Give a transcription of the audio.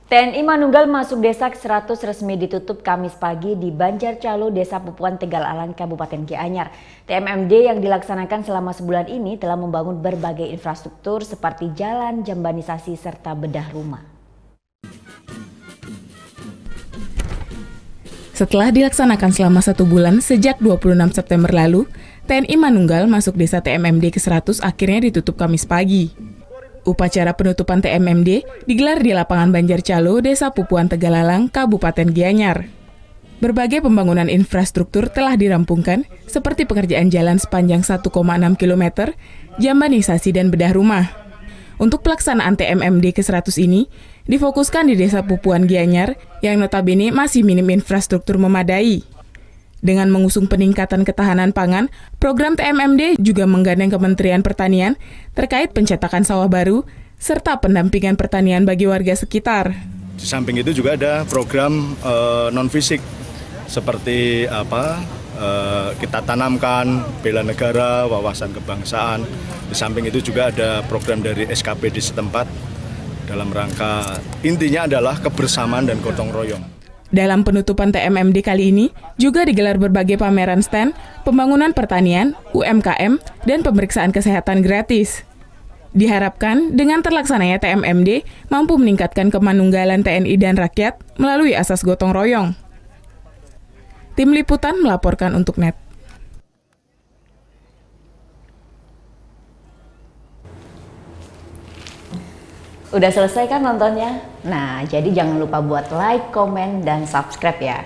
TNI Manunggal masuk desa ke-100 resmi ditutup Kamis pagi di Banjarcalo, Desa Pupuan, Tegalalang, Kabupaten Gianyar. TMMD yang dilaksanakan selama sebulan ini telah membangun berbagai infrastruktur seperti jalan, jambanisasi, serta bedah rumah. Setelah dilaksanakan selama 1 bulan sejak 26 September lalu, TNI Manunggal masuk desa TMMD ke-100 akhirnya ditutup Kamis pagi. Upacara penutupan TMMD digelar di lapangan Banjarcalo, Desa Pupuan, Tegalalang, Kabupaten Gianyar. Berbagai pembangunan infrastruktur telah dirampungkan, seperti pekerjaan jalan sepanjang 1,6 km, jambanisasi, dan bedah rumah. Untuk pelaksanaan TMMD ke-100 ini, difokuskan di Desa Pupuan Gianyar yang notabene masih minim infrastruktur memadai. Dengan mengusung peningkatan ketahanan pangan, program TMMD juga menggandeng Kementerian Pertanian terkait pencetakan sawah baru, serta pendampingan pertanian bagi warga sekitar. Di samping itu juga ada program non-fisik, seperti kita tanamkan, bela negara, wawasan kebangsaan. Di samping itu juga ada program dari SKP di setempat, dalam rangka intinya adalah kebersamaan dan gotong royong. Dalam penutupan TMMD kali ini, juga digelar berbagai pameran stand, pembangunan pertanian, UMKM, dan pemeriksaan kesehatan gratis. Diharapkan dengan terlaksananya TMMD mampu meningkatkan kemanunggalan TNI dan rakyat melalui asas gotong royong. Tim Liputan melaporkan untuk NET. Udah selesai kan nontonnya? Nah, jadi jangan lupa buat like, komen, dan subscribe ya.